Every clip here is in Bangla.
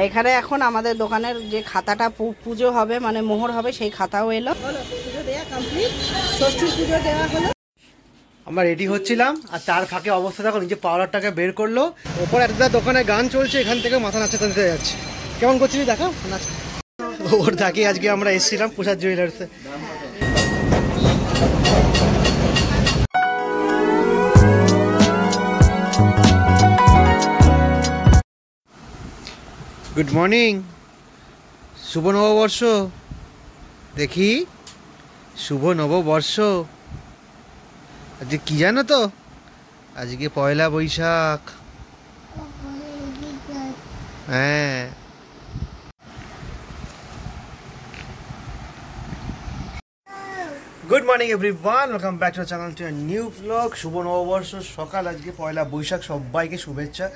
এখানে এখন আমাদের দোকানের যে খাতাটা পুজো হবে মানে মোহর হবে সেই খাতাও এলো। পুজো দেওয়া কমপ্লিট, ষষ্ঠীর পুজো দেওয়া হলো। আমরা রেডি হচ্ছিলাম আর তার ফাঁকে অবস্থা দেখো, নিজে পাওয়ারটাকে বের করলো। ওপর একটা দোকানে গান চলছে, এখান থেকে মাথা নাচাতে যাচ্ছে। কেমন করছিস দেখা নাচ? ওর থাকি আজকে আমরা এসেছিলাম প্রসাদ জুয়েলার্সে। গুড মর্নিং, শুভ নববর্ষ। দেখি শুভ নববর্ষ। আজকে কি জানো তো, আজকে পয়লা বৈশাখ। হ্যাঁ, good morning everyone, welcome back to channel to new vlog. শুভ নববর্ষ সকাল, আজকে পয়লা বৈশাখ, সবাইকে শুভেচ্ছা।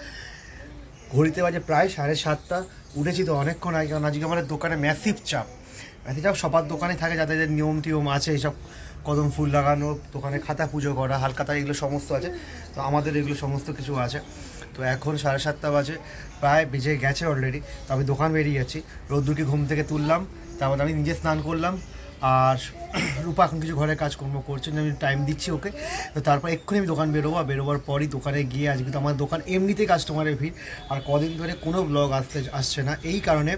ঘড়িতে বাজে প্রায় 7:30। উঠেছি তো অনেকক্ষণ আগে, কারণ আজকে আমাদের দোকানে ম্যাসিভ চাপ। সবার দোকানে থাকে, যাদের নিয়ম টিয়ম আছে, এইসব কদম ফুল লাগানো, দোকানে খাতা পুজো করা, হালখাতা, এগুলো সমস্ত আছে। তো আমাদের এগুলো সমস্ত কিছু আছে। তো এখন 7:30 বাজে, প্রায় বেজে গেছে অলরেডি। তো আমি দোকান বেরিয়ে যাচ্ছি। রোদ্দুরকে ঘুম থেকে তুললাম, তারপর আমি নিজে স্নান করলাম। আর রূপা এখন কিছু ঘরের কাজকর্ম করছে, আমি টাইম দিচ্ছি ওকে। তো তারপর এক্ষুনি আমি দোকান বেরোবো। বেরোবার পরই দোকানে গিয়ে, আজকে তো আমার দোকান এমনিতেই কাস্টমারের ভিড়, আর কদিন ধরে কোনো ব্লগ আসছে না। এই কারণে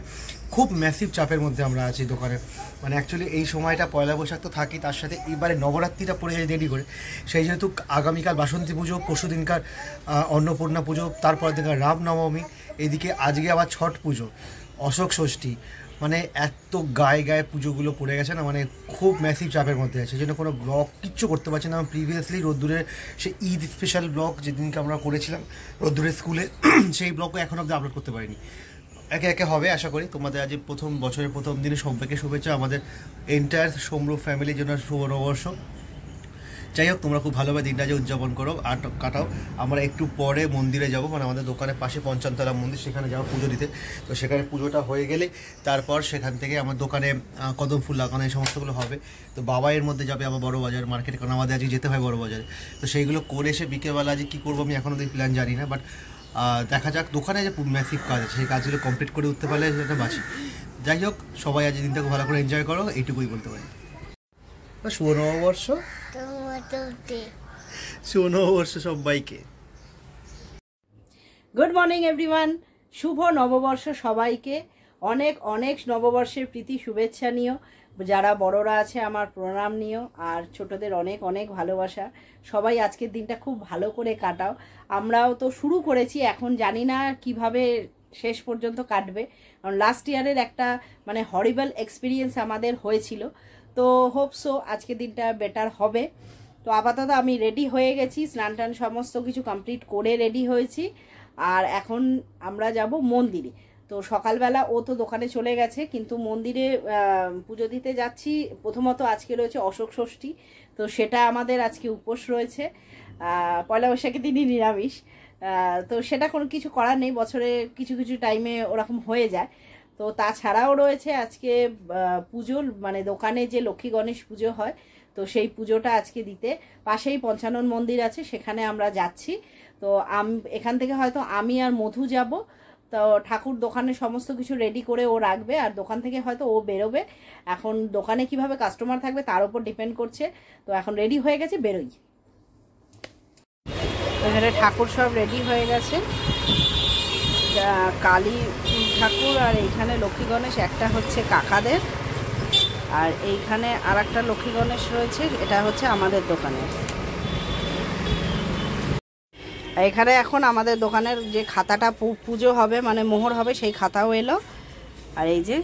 খুব ম্যাসিভ চাপের মধ্যে আমরা আছি দোকানে। মানে অ্যাকচুয়ালি এই সময়টা পয়লা বৈশাখ তো থাকি, তার সাথে এবারে নবরাত্রিটা পড়ে যায় দেরি করে। সেই যেহেতু আগামীকাল বাসন্তী পুজো, পরশু দিনকার অন্নপূর্ণা পুজো, তারপর দিনকার রামনবমী, এদিকে আজকে আবার ছট পুজো, অশোক ষষ্ঠী, মানে এত গায়ে পুজোগুলো পড়ে গেছে না, মানে খুব ম্যাসিভ চাপের মধ্যে আছে। সেই জন্য কোনো ব্লগ কিচ্ছু করতে পারছি না। আমি প্রিভিয়াসলি রোদ্দুরের সেই ঈদ স্পেশাল ব্লগ যেদিনকে আমরা করেছিলাম রোদ্দুরের স্কুলে, সেই ব্লগও এখন অব্দি আপলোড করতে পারিনি। একে একে হবে আশা করি। তোমাদের আজ বছরের প্রথম দিনে সবাইকে শুভেচ্ছা। আমাদের এন্টায়ার সোমরূপ ফ্যামিলির জন্য শুভ নববর্ষ। যাই হোক, তোমরা খুব ভালোভাবে দিনটা যে উদযাপন করো আর কাটাও। আমরা একটু পরে মন্দিরে যাব, মানে আমাদের দোকানের পাশে পঞ্চমতলা মন্দির, সেখানে যাবো পুজো দিতে। তো সেখানে পুজোটা হয়ে গেলে তারপর সেখান থেকে আমার দোকানে কদম ফুল লাগানো, এই সমস্তগুলো হবে। তো বাবা এর মধ্যে যাবে আবার বড় বাজার মার্কেট, কারণ আমাদের আজকে যেতে হয় বড় বাজারে। তো সেইগুলো করে এসে বিকেলবেলা যে কী করবো আমি এখনও প্ল্যান জানি না, বাট দেখা যাক। দোকানে যে ম্যাসিভ কাজ আছে, সেই কাজগুলো কমপ্লিট করে উঠতে পারলে সেটা বাঁচি। যাই হোক, সবাই আজ দিনটাকে ভালো করে এনজয় করো, এইটুকুই বলতে পারি। শুভ নববর্ষ, শুভ নববর্ষ সবাইকে। গুড মর্নিং এভরিওয়ান, শুভ নববর্ষ সবাইকে। অনেক অনেক নববর্ষের প্রীতি শুভেচ্ছা নিও। যারা বড়রা আছে আমার প্রণাম নিও, আর ছোটদের অনেক অনেক ভালোবাসা। সবাই আজকের দিনটা খুব ভালো করে কাটাও। আমরাও তো শুরু করেছি, এখন জানি না কিভাবে শেষ পর্যন্ত কাটবে, কারণ লাস্ট ইয়ারের একটা মানে হরিবল এক্সপিরিয়েন্স আমাদের হয়েছিল। তো হোপসো আজকের দিনটা বেটার হবে। তো আপাতত আমি রেডি হয়ে গেছি, স্নান টান সমস্ত কিছু কমপ্লিট করে রেডি হয়েছি। আর এখন আমরা যাব মন্দিরে। তো সকালবেলা ও তো দোকানে চলে গেছে, কিন্তু মন্দিরে পুজো দিতে যাচ্ছি। প্রথমত আজকে রয়েছে অশোক ষষ্ঠী, তো সেটা আমাদের আজকে উপোস রয়েছে। পয়লা বৈশাখের দিনই নিরামিষ। তো সেটা কোনো কিছু করার নেই, বছরে কিছু কিছু টাইমে ওরকম হয়ে যায়। তো তাছাড়াও রয়েছে আজকে পুজো, মানে দোকানে যে লক্ষ্মী গণেশ পুজো হয়, তো সেই পুজোটা আজকে দিতে পাশেই পঞ্চানন মন্দির আছে, সেখানে আমরা যাচ্ছি। তো এখান থেকে হয়তো আমি আর মধু যাব। তো ঠাকুর দোকানে সমস্ত কিছু রেডি করে ও রাখবে, আর দোকান থেকে হয়তো ও বেরোবে। এখন দোকানে কিভাবে কাস্টমার থাকবে তার উপর ডিপেন্ড করছে। তো এখন রেডি হয়ে গেছে, বেরোই। এখানে ঠাকুর সব রেডি হয়ে গেছে, কালী ঠাকুর, আর এইখানে লক্ষ্মী গণেশ একটা হচ্ছে কাকাদের, আর এইখানে আর একটা লক্ষ্মী গণেশ রয়েছে, এটা হচ্ছে আমাদের দোকানের। এখানে এখন আমাদের দোকানের যে খাতাটা পুজো হবে মানে মোহর হবে সেই খাতাও এলো। আর এই যে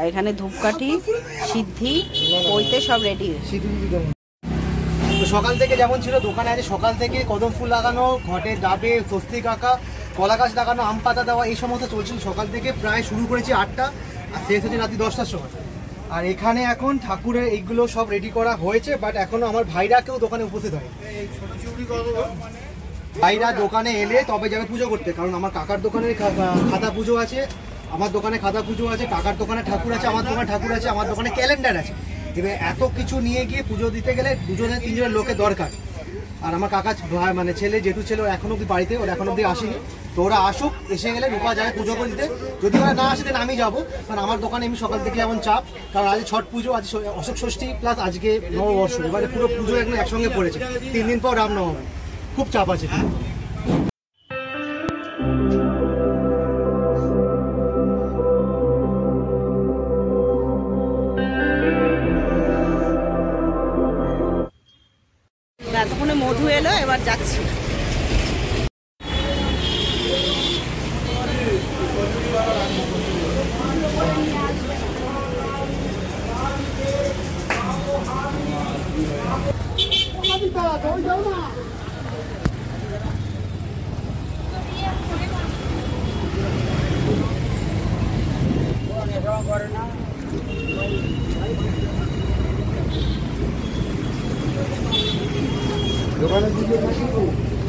এখানে ধূপকাঠি, সিদ্ধি, ওইতে সব রেডি। সকাল থেকে যেমন ছিল দোকানে, আছে সকাল থেকে কদম ফুল লাগানো, ঘটে ডাবে স্বস্তিক আঁকা, কলা গাছ লাগানো, আম পাতা দেওয়া, এই সমস্ত চলছিল সকাল থেকে। প্রায় শুরু করেছি 8টা আর শেষ হচ্ছে রাত্রি 10টার সময়। আর এখানে এখন ঠাকুরের এইগুলো সব রেডি করা হয়েছে, বাট এখনো আমার ভাইরা কেউ দোকানে উপস্থিত হয়। ভাইরা দোকানে এলে তবে যাবে পুজো করতে, কারণ আমার কাকার দোকানের খাতা পুজো আছে, আমার দোকানে খাতা পুজো আছে, কাকার দোকানে ঠাকুর আছে, আমার দোকানে ঠাকুর আছে, আমার দোকানে ক্যালেন্ডার আছে। এবার এত কিছু নিয়ে গিয়ে পুজো দিতে গেলে 2-3 জনের লোকের দরকার। আর আমার কাকা ভাই মানে ছেলে জেঠু ছেলে এখনো অব্দি বাড়িতে, ওরা এখনো অব্দি আসেনি। তো ওরা আসুক, এসে গেলে রূপা যায় পুজো করে দিতে। যদি ওরা না আসে তাহলে আমি যাবো, কারণ আমার দোকানে এমনি সকাল থেকে এমন চাপ, কারণ আজ ছট পুজো, আজ অশোক ষষ্ঠী প্লাস আজকে নববর্ষ, এবারে পুরো পুজো একদম একসঙ্গে পড়েছে। 3 দিন পর রামনবমী, খুব চাপ আছে। এতক্ষণে মধু এলো, এবার যাচ্ছি।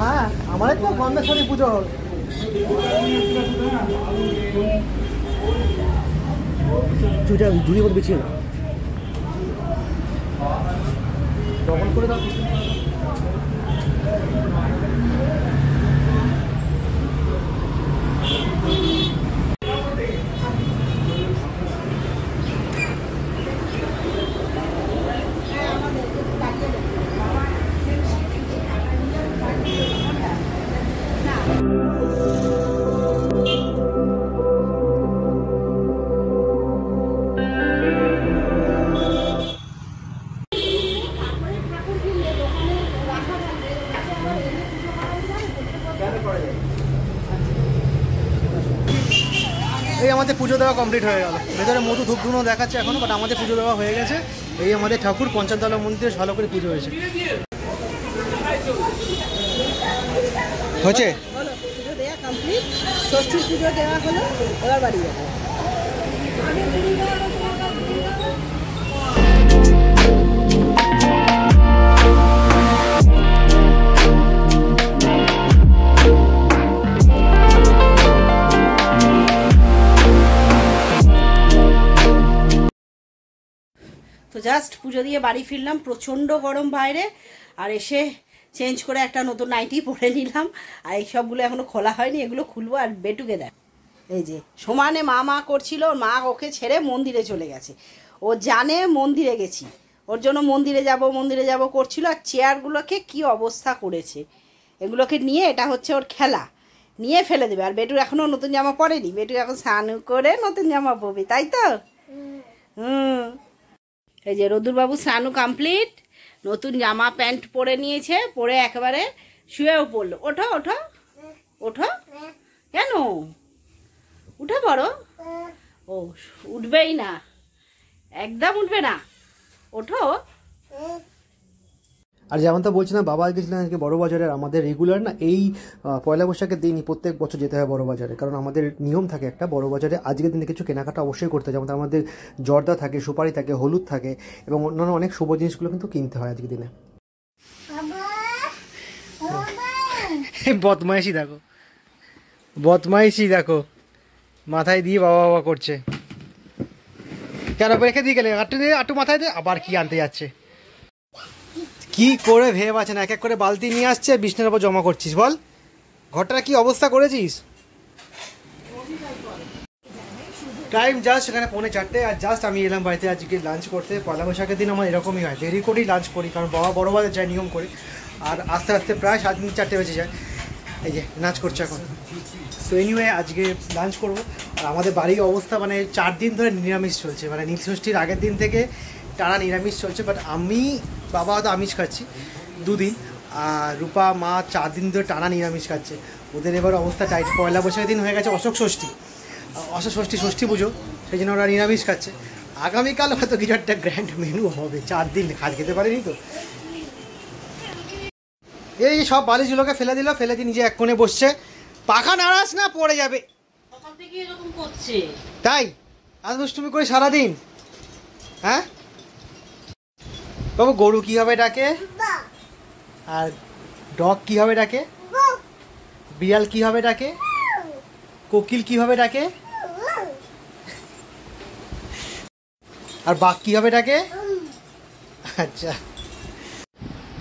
হ্যাঁ, আমাদের তো গন্ধেশ্বরী পুজো চুটা ঝুড়ি করে বেছিয়ে ডবল করে দাও। এই আমাদের পুজো দেওয়া কমপ্লিট হয়ে গেল। ভেতরে মধু ধূপ ধুনো দেখাচ্ছে এখনো, বাট আমাদের পুজো দেওয়া হয়ে গেছে। এই আমাদের ঠাকুর পঞ্চমতলা মন্দিরে ভালো করে পুজো হয়েছে। হচ্ছে বলো, পুজো দেওয়া কমপ্লিট, ষষ্ঠীর পুজো দেওয়া হলো, এবার বাড়ি যাবো। তো জাস্ট পুজো দিয়ে বাড়ি ফিরলাম, প্রচণ্ড গরম বাইরে, আর এসে চেঞ্জ করে একটা নতুন নাইটি পরে নিলাম। আর এইসবগুলো এখনো খোলা হয়নি, এগুলো খুলবো। আর বেটুকে দেখ, এই যে সমানে মা করছিল, ওর মা ওকে ছেড়ে মন্দিরে চলে গেছে। ও জানে মন্দিরে গেছি, ওর জন্য মন্দিরে যাব করছিল। আর চেয়ারগুলোকে কি অবস্থা করেছে, এগুলোকে নিয়ে, এটা হচ্ছে ওর খেলা, নিয়ে ফেলে দেবে। আর বেটুর এখনও নতুন জামা পরেনি, বেটু এখন স্নান করে নতুন জামা পরবে, তাই তো? এই যে রোদ্দুরবাবু স্নানু কমপ্লিট, নতুন জামা প্যান্ট পরে নিয়েছে, পরে একেবারে শুয়েও পড়লো। ওঠো ওঠো ওঠো, কেন উঠে পড়ো? ও উঠবেই না, একদম উঠবে না, ওঠো। আর যেমন তো বলছিলাম, বাবা গেছিলেন আজকে বড় বাজারে। আমাদের রেগুলার না এই পয়লা বৈশাখের দিনই প্রত্যেক বছর যেতে হয় বড় বাজারে, কারণ আমাদের নিয়ম থাকে একটা, বড় বাজারে আজকের দিনে কিছু কেনাকাটা অবশ্যই করতে হয়। যেমন আমাদের জর্দা থাকে, সুপারি থাকে, হলুদ থাকে, এবং অন্যান্য অনেক শুভ জিনিসগুলো কিন্তু কিনতে হয় আজকের দিনে। বদমাইশি দেখো, বদমাইশি দেখো, মাথায় দিয়ে বাবা বাবা করছে। কেন রেখে দিয়ে গেলে আটু মাথায় দিয়ে আবার কি আনতে যাচ্ছে, কি করে ভেবে পাচ্ছে না। এক এক করে বালতি নিয়ে আসছে, বিছনার উপর জমা করছিস। বল, ঘরটার কি অবস্থা করেছিস। টাইম জাস্ট এখানে 3:45, আর জাস্ট আমি এলাম বাড়িতে আজকে লাঞ্চ করতে। পয়লা বৈশাখের দিন আমার এরকমই হয়, দেরি করেই লাঞ্চ করি, কারণ বাবা বড় বাজার যায় নিয়ম করে। আর আস্তে আস্তে প্রায় 3:30-4 বেজে যায়। এই যে লাঞ্চ করছে এখন। তো এনিওয়ে আজকে লাঞ্চ করব। আর আমাদের বাড়ির অবস্থা মানে 4 দিন ধরে নিরামিষ চলছে, মানে নীলষষ্ঠীর আগের দিন থেকে টানা নিরামিষ চলছে। বাট আমি বাবা হয়তো আমিষ খাচ্ছি 2 দিন, আর রূপা মা 4 দিন ধরে টানা নিরামিষ খাচ্ছে। ওদের এবার অবস্থা টাইট। পয়লা বৈশাখের দিন হয়ে গেছে অশোক ষষ্ঠী, ষষ্ঠী পুজো, সেই জন্য ওরা নিরামিষ খাচ্ছে। আগামীকাল হয়তো কিছু একটা গ্র্যান্ড মেনু হবে। 4 দিন খাট খেতে পারিনি তো। এই সব বালিশগুলোকে ফেলে দিল, ফেলে দিয়ে নিজে এক কোণে বসছে। পাখা নাড়াস না, পড়ে যাবে। তাই আজ দুষ্টুমি করে সারাদিন। হ্যাঁ বাবু, গরু কিভাবে ডাকে, আর ডগ কিভাবে ডাকে, বিড়াল কিভাবে ডাকে, কোকিল কিভাবে ডাকে, আর বাঘ কিভাবে ডাকে। আচ্ছা,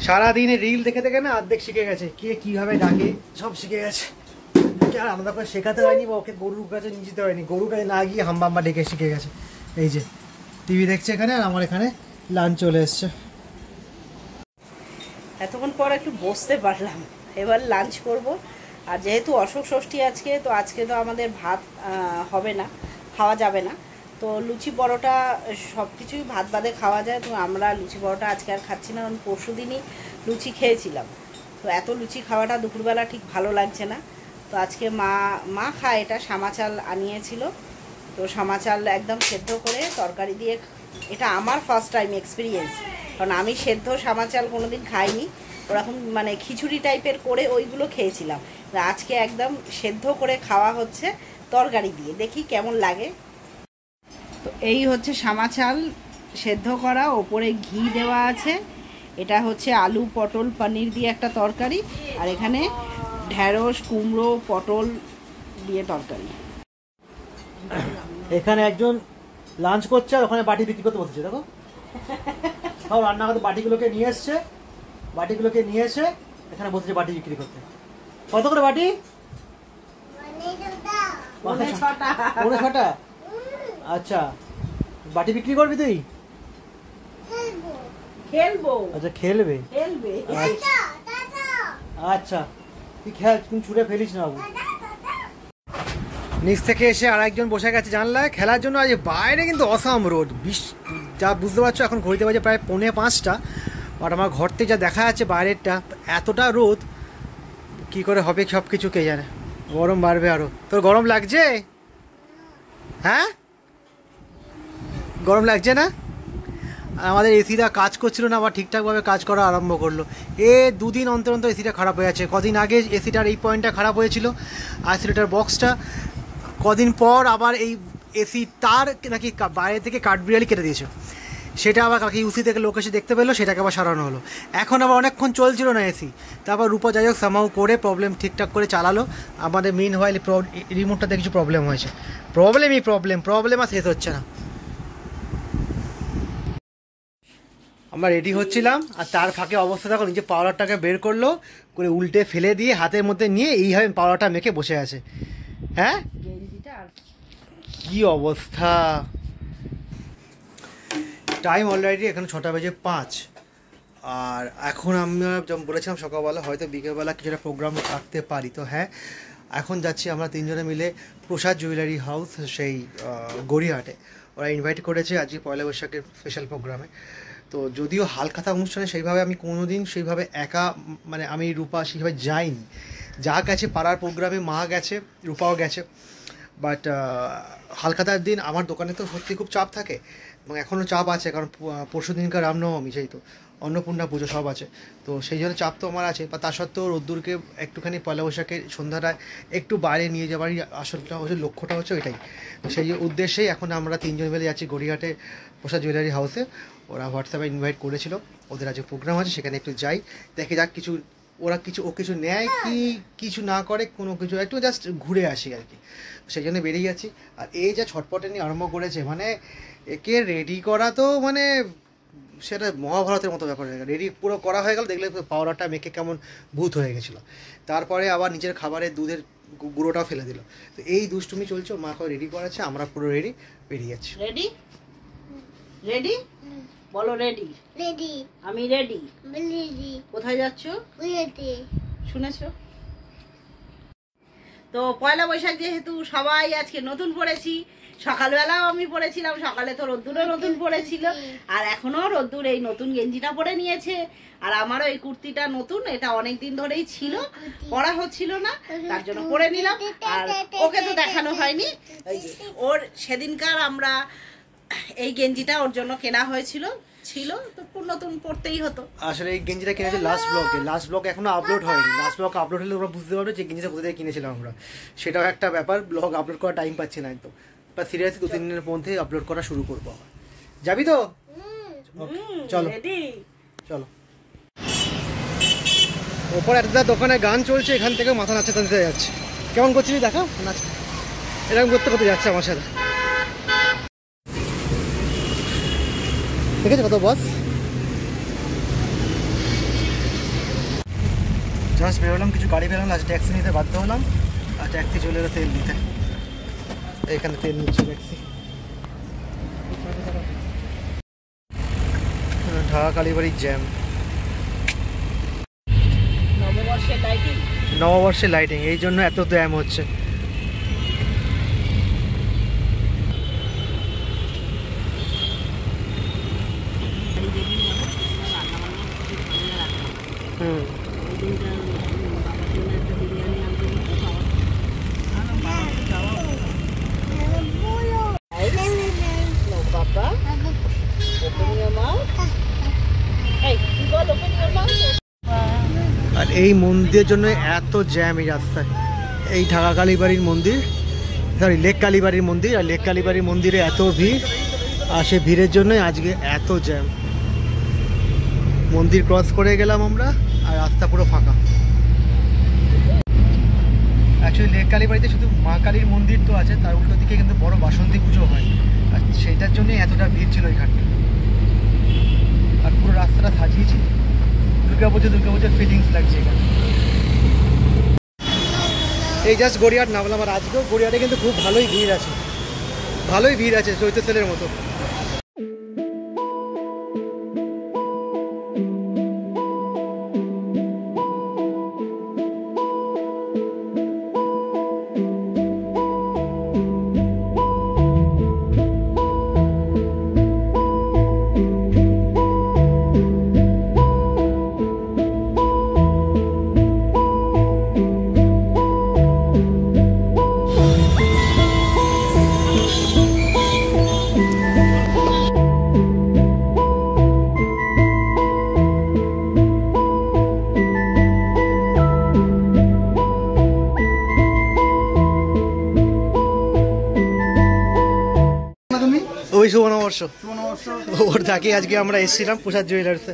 সারাদিনে রিল দেখে দেখে না অর্ধেক শিখে গেছে, কে কিভাবে ডাকে সব শিখে গেছে। আর আমাদের করে শেখাতে হয়নি বা ওকে গরুর কাছে নিয়ে যেতে হয়নি, গরুর কাছে না গিয়ে হাম্বাম্বা ডেকে শিখে গেছে। এই যে টিভি দেখছে এখানে, আর আমার এখানে লাঞ্চ চলে এসছে। এতক্ষণ পর একটু বসতে পারলাম, এবার লাঞ্চ করব। আর যেহেতু অশোক ষষ্ঠী আজকে, তো আজকে তো আমাদের ভাত হবে না, খাওয়া যাবে না। তো লুচি পরোটা সব কিছুই ভাত বাদে খাওয়া যায়, তো আমরা লুচি পরোটা আজকে আর খাচ্ছি না, কারণ পরশু দিনই লুচি খেয়েছিলাম। তো এত লুচি খাওয়াটা দুপুরবেলা ঠিক ভালো লাগছে না। তো আজকে মা খায় এটা, সামা চাল আনিয়েছিল, তো সামা চাল একদম সেদ্ধ করে তরকারি দিয়ে, এটা আমার ফার্স্ট টাইম এক্সপিরিয়েন্স, কারণ আমি সেদ্ধ সামা চাল কোনোদিন খাইনি। ওরকম মানে খিচুড়ি টাইপের করে ওইগুলো খেয়েছিলাম, আজকে একদম সেদ্ধ করে খাওয়া হচ্ছে তরকারি দিয়ে, দেখি কেমন লাগে। তো এই হচ্ছে সামা চাল সেদ্ধ করা, ওপরে ঘি দেওয়া আছে। এটা হচ্ছে আলু পটল পনির দিয়ে একটা তরকারি, আর এখানে ঢেঁড়স কুমড়ো পটল দিয়ে তরকারি। এখানে একজন লাঞ্চ করছে আর ওখানে বাটি বিক্রি করতে বসেছে, দেখো সব রান্না করতে বাটিগুলোকে নিয়ে এসছে, এখানে বসেছে বাটি বিক্রি করতে। কত করে বাটি? 6টা। আচ্ছা, বাটি বিক্রি করবি তুই? খেলবো। আচ্ছা, খেলবে। আচ্ছা তুই খেল, তুমি ছুটে ফেলিস না বাবু। নিচ থেকে এসে আর একজন বসে গেছে জানলায় খেলার জন্য। আজ বাইরে কিন্তু অসাম রোদ, যা বুঝতে পারছো এখন ঘড়িতে বাজে প্রায় 4:45, আর আমার ঘর থেকে যা দেখা যাচ্ছে বাইরেরটা, এতটা রোদ কি করে হবে সব কিছু কে জানে। গরম বাড়বে আরো। তোর গরম লাগছে? হ্যাঁ, গরম লাগছে না? আমাদের এসিটা কাজ করছিল না, আবার ঠিকঠাকভাবে কাজ করা আরম্ভ করলো। 2 দিন অন্তর অন্তর এসিটা খারাপ হয়ে যাচ্ছে। কদিন আগে এসিটার এই পয়েন্টটা খারাপ হয়েছিল, আইসোলেটার বক্সটা। কদিন পর আবার এই এসি তার নাকি বাইরে থেকে কাঠবিড়ালি কেটে দিয়েছে, সেটা আবার কাকি ইউসি থেকে লোক এসে দেখতে পেলো, সেটাকে আবার সারানো হলো। এখন আবার অনেকক্ষণ চলছিল না এসি, তারপর রূপা যাই হোক সামাউ করে প্রবলেম ঠিকঠাক করে চালালো। আমাদের মেন হয় রিমোটটাতে কিছু প্রবলেম হয়েছে, প্রবলেম আর শেষ হচ্ছে না। আমরা রেডি হচ্ছিলাম, আর তার ফাঁকে অবস্থা দেখো, নিজে পাউডারটাকে বের করলো করে উল্টে ফেলে দিয়ে হাতের মধ্যে নিয়ে এইভাবে পাউডারটা মেখে বসে আছে। হ্যাঁ, কি অবস্থা। টাইম অলরেডি এখন 6:05, আর এখন আমরা যেমন বলেছিলাম সকালবেলা হয়তো বিকেলবেলা কিছুটা প্রোগ্রাম রাখতে পারি। তো হ্যাঁ, এখন যাচ্ছি আমরা 3 জনে মিলে প্রসাদ জুয়েলারি হাউস, সেই গড়িয়াহাটে। ওরা ইনভাইট করেছে আজকে পয়লা বৈশাখের স্পেশাল প্রোগ্রামে। তো যদিও হালখাতা অনুষ্ঠানে সেইভাবে আমি কোনোদিন সেইভাবে একা, মানে আমি রূপা সেইভাবে যাইনি। যা গেছে পাড়ার প্রোগ্রামে, মা গেছে, রূপাও গেছে, বাট হালখাতার দিন আমার দোকানে তো সত্যি খুব চাপ থাকে, এবং এখনও চাপ আছে, কারণ পরশু দিনকার রামনবমী, সেই তো অন্নপূর্ণা পুজো সব আছে। তো সেই জন্য চাপ তো আমার আছে, বা তা সত্ত্বেও রোদ্দুরকে একটুখানি পয়লা বৈশাখের সন্ধ্যাটায় একটু বাইরে নিয়ে যাওয়ারই আসলটা হচ্ছে, লক্ষ্যটা হচ্ছে ওইটাই। তো সেই উদ্দেশ্যেই এখন আমরা 3 জন মিলে যাচ্ছি গড়িয়াহাটে প্রসাদ জুয়েলারি হাউসে। ওরা হোয়াটসঅ্যাপে ইনভাইট করেছিল, ওদের আজকে প্রোগ্রাম আছে, সেখানে একটু যাই, দেখে যাক কিছু ওরা কিছু নেয় কি কিছু না করে, কোনো কিছু একটু জাস্ট ঘুরে আসি আর কি। সেই জন্য বেরিয়ে যাচ্ছি। আর এই যা ছটপটে নিয়ে আরম্ভ করেছে, মানে একে রেডি করা তো মানে সেটা মহাভারতের মতো ব্যাপার হয়ে গেল। রেডি পুরো করা হয়ে গেল, দেখলে পাউডারটা মেখে কেমন ভূত হয়ে গেছিলো। তারপরে আবার নিজের খাবারের দুধের গুঁড়োটাও ফেলে দিল। তো এই দুষ্টুমি চলছে, মা করে রেডি করাচ্ছে, আমরা পুরো রেডি, বেরিয়ে যাচ্ছি। রেডি রেডি বলো, রেডি রেডি। আমি রেডি। রেডি। কোথায় যাচ্ছ? রেডি। শুনেছো তো? পয়লা বৈশাখ যেহেতু সবাই আজকে নতুন পড়েছি, সকালবেলাও আমি পড়েছিলাম, সকালে তো রোদ্দুরও নতুন পড়েছিল, আর এখনো রোদ্দুর এই নতুন গেঞ্জিটা পরে নিয়েছে, আর আমারও এই কুর্তিটা নতুন, এটা অনেক দিন ধরেই ছিল, পরা হচ্ছিল না, তার জন্য পরে নিলাম। আর ওকে তো দেখানো হয়নি, ওর সেদিনকার আমরা এই গেঞ্জিটা ওর জন্য কেনা হয়েছিল, তো নতুন পড়তেই হতো। আসলে এই গেঞ্জিটা কিনেছে লাস্ট ব্লগ এখনো আপলোড হয়নি। লাস্ট ব্লগ আপলোড হলে তোমরা বুঝতে পারবে যে গেঞ্জিটা কোথা থেকে কিনেছিলাম আমরা। সেটাও একটা ব্যাপার, ব্লগ আপলোড করার টাইম পাচ্ছি না একদম, বা সিরিয়াসলি 2-3 দিনের মধ্যে আপলোড করা শুরু করবো আবার। যাবি তো? চলো চলো। ওপর একটা দোকানে গান চলছে, এখান থেকে মাথা নাচতে যাচ্ছে। কেমন করছিস দেখা নাচ, এরকম করতে যাচ্ছে আমার সাথে। ঠিক আছে, কত বস জাস্ট বেরোলাম, কিছু গাড়ি বেরোলাম, আজ ট্যাক্সি নিতে বাধ্য হলাম। আর ট্যাক্সি চলে এলো তেল দিতে, এখানে তেল নিচ্ছে ট্যাক্সি। ঢাকা কালীবাড়ির জ্যাম, নববর্ষের লাইটিং, এই জন্য এত জ্যাম হচ্ছে। আর এই মন্দিরের জন্য এত জ্যাম এই রাস্তায়। এই ঢাকা কালীবাড়ির মন্দির, সরি লেক কালীবাড়ির মন্দির, আর লেক কালীবাড়ির মন্দিরে এত ভিড়, আর সে ভিড়ের জন্যই আজকে এত জ্যাম। মন্দির ক্রস করে গেলাম আমরা, আর রাস্তা পুরো ফাঁকা। অ্যাকচুয়ালি লেক কালীবাড়িতে শুধু মা কালীর মন্দির তো আছে, তার উল্টো দিকে কিন্তু বড় বাসন্তী পুজো হয়, আর সেইটার জন্যই এতটা ভিড় ছিল এখানটা। আর পুরো রাস্তাটা সাজিয়েছি, দুর্গাপুজোর ফিলিংস লাগছে এখানে। এই জাস্ট গড়িয়াহাট নামলাম, আর আজকেও গড়িয়াহাটে কিন্তু খুব ভালোই ভিড় আছে, চৈত্র সেলের মতো। ওই শুভ নববর্ষ ওর তাকে আজকে আমরা এসেছিলাম প্রসাদ জুয়েলার্সে।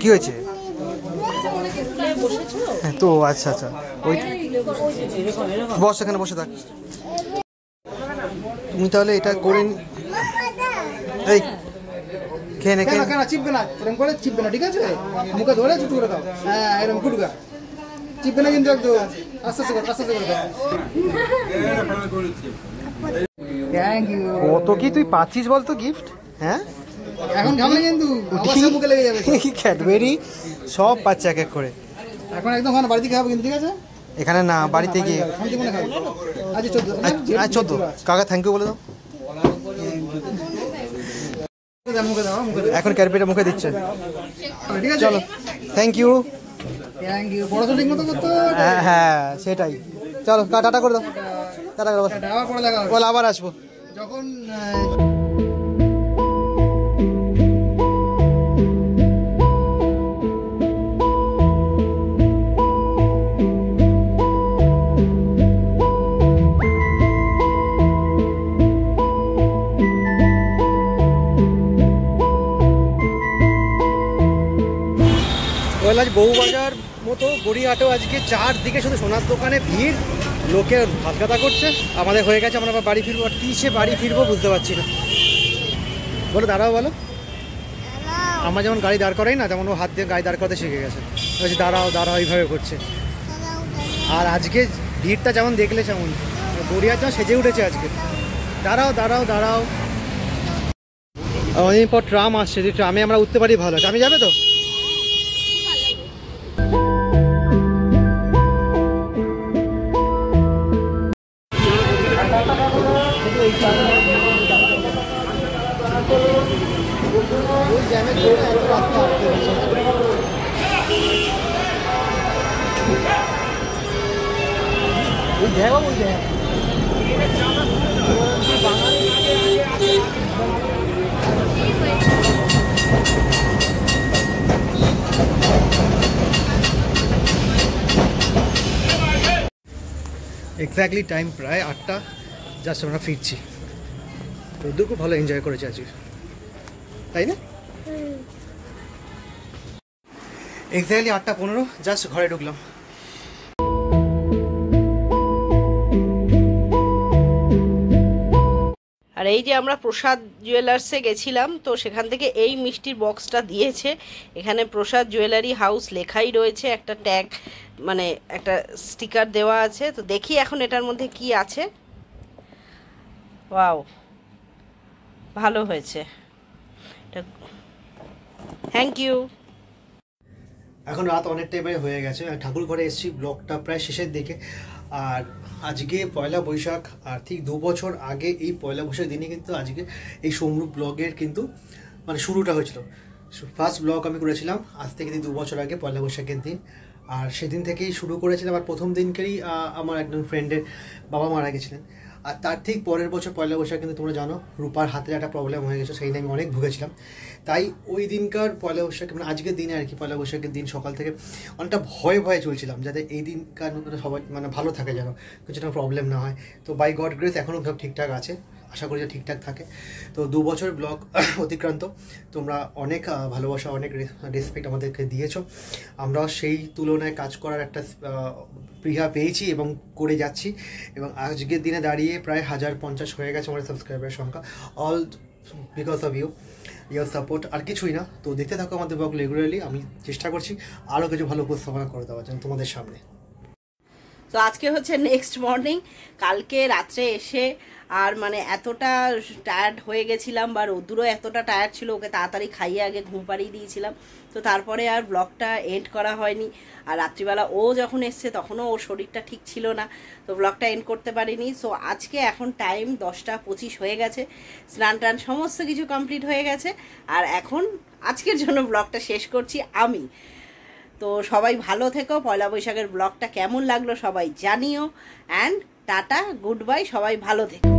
কি হয়েছে তো? আচ্ছা আচ্ছা, ওই বস, এখানে বসে থাক। তুমি তাহলে এটা করে এই খেয়ে নে, চিপবে না, এরকম করে চিপবে না, ঠিক আছে? মুখে ধরে চুটু করে দাও, হ্যাঁ এরকম কুটুকা চিপবে না কিন্তু, একদম আস্তে আস্তে করে, আস্তে আস্তে করে দাও। কত কি তুই পাচ্ছিস বলতো গিফট? হ্যাঁ এখন খাবে কিন্তু মুখে লেগে যাবে। ক্যাডবেরি সব পাচ্ছে এক এক করে। এখন একদম বাড়িতে খাবো কিন্তু, ঠিক আছে? এখানে না, বাড়িতে গিয়ে। আচ্ছা 14 কাকা থ্যাংক ইউ বলে দাও। এখন ক্যাডবেরিটা মুখে দিচ্ছে, চলো থ্যাংক ইউ। পড়াশোনা ঠিক মতো করতে, হ্যাঁ সেটাই। চলো টাটা করে দাও, টাটা করে বল, আবার আসবো যখন। আজ বউবাজার মতো গড়িয়াহাটেও আজকে চারদিকে শুধু সোনার দোকানে ভিড়, লোকে হাতগাতা করছে। আমাদের হয়ে গেছে, আমরা আবার বাড়ি ফিরবো। আর কিসে বাড়ি ফিরবো বুঝতে পারছি না। বলো দাঁড়াও, বলো। আমরা যেমন গাড়ি দাঁড় করাই না, তেমন ও হাত দিয়ে গাড়ি দাঁড় করাতে শিখে গেছে। বলছি দাঁড়াও দাঁড়াও, এইভাবে করছে। আর আজকে ভিড়টা যেমন দেখলে, যেমন গড়িয়াহাট যেমন সেজে উঠেছে আজকে। দাঁড়াও দাঁড়াও দাঁড়াও, অনেকদিন পর ট্রাম আসছে, যে ট্রামে আমরা উঠতে পারি ভালো। ট্রামে যাবে তো? এক্স্যাক্টলি টাইম প্রায় 8টা, জাস্ট আমরা ফিরছি। তো খুব ভালো এনজয় করেছি আজকে, তাই না? এক্স্যাক্টলি 8:15, জাস্ট ঘরে ঢুকলাম। আর আর এই যে আমরা প্রসাদ জুয়েলার্সে গেছিলাম, তো সেখান থেকে এই মিষ্টির বক্সটা দিয়েছে। এখানে প্রসাদ জুয়েলারি হাউস লেখাই রয়েছে, একটা ট্যাগ মানে একটা স্টিকার দেওয়া আছে। তো দেখি এখন এটার মধ্যে কি আছে। ওয়াও, ভালো হয়েছে, থ্যাংক ইউ। এখন রাত অনেক টাইমে হয়ে গেছে, ঠাকুর ঘরে এসেছি, ব্লগটা প্রায় শেষের দিকে। আর আজকে পয়লা বৈশাখ, আর ঠিক 2 বছর আগে এই পয়লা বৈশাখ দিনে কিন্তু আজকে এই সমরূপ ব্লগের কিন্তু মানে শুরুটা হয়েছিল। ফার্স্ট ব্লগ আমি করেছিলাম আজ থেকে 2 বছর আগে পয়লা বৈশাখের দিন। আর সেদিন থেকেই শুরু করেছিলাম। আর প্রথম দিনকেই আমার একজন ফ্রেন্ডের বাবা মারা গেছিলেন। আর তার ঠিক পরের বছর পয়লা বৈশাখ কিন্তু তোমরা জানো রূপার হাতের একটা প্রবলেম হয়ে গেছে, সেই নিয়ে আমি অনেক ভুগেছিলাম। তাই ওই দিনকার পয়লা বৈশাখ মানে আজকের দিনে আর কি, পয়লা বৈশাখের দিন সকাল থেকে অনেকটা ভয়ে চলছিলাম যাতে এই দিনকার সবাই মানে ভালো থাকে, যেন কিছু একটা প্রবলেম না হয়। তো বাই গড গ্রেস এখনও সব ঠিকঠাক আছে, আশা করি যে ঠিকঠাক থাকে। তো 2 বছর ব্লগ অতিক্রান্ত, তোমরা অনেক ভালোবাসা, অনেক রেসপেক্ট আমাদেরকে দিয়েছো। আমরা সেই তুলনায় কাজ করার একটা প্রিয়া পেয়েছি এবং করে যাচ্ছি। এবং আজকের দিনে দাঁড়িয়ে প্রায় 1050 হয়ে গেছে আমাদের সাবস্ক্রাইবারের সংখ্যা, all because of your support, আর কিছুই না। তো দেখতে থাকো আমাদের ব্লগ রেগুলারলি। আমি চেষ্টা করছি আরও কিছু ভালো উপস্থাপনা করে দেওয়ার জন্য তোমাদের সামনে। তো আজকে হচ্ছে নেক্সট মর্নিং। কালকে রাত্রে এসে আর মানে এতটা টায়ার্ড হয়ে গেছিলাম, বা রোদ্দুরও এতটা টায়ার্ড ছিল, ওকে তাড়াতাড়ি খাইয়ে আগে ঘুম পাড়িয়ে দিয়েছিলাম। তো তারপরে আর ব্লগটা এন্ড করা হয়নি। আর রাত্রিবেলা ও যখন এসছে তখনও ওর শরীরটা ঠিক ছিল না, তো ব্লগটা এন্ড করতে পারিনি। সো আজকে এখন টাইম 10টা 25 হয়ে গেছে, স্নান টান সমস্ত কিছু কমপ্লিট হয়ে গেছে। আর এখন আজকের জন্য ব্লগটা শেষ করছি আমি। তো সবাই ভালো থেকো, পয়লা বৈশাখের ব্লগটা কেমন লাগলো সবাই জানিও। অ্যান্ড টাটা, গুড বাই, সবাই ভালো থেকো।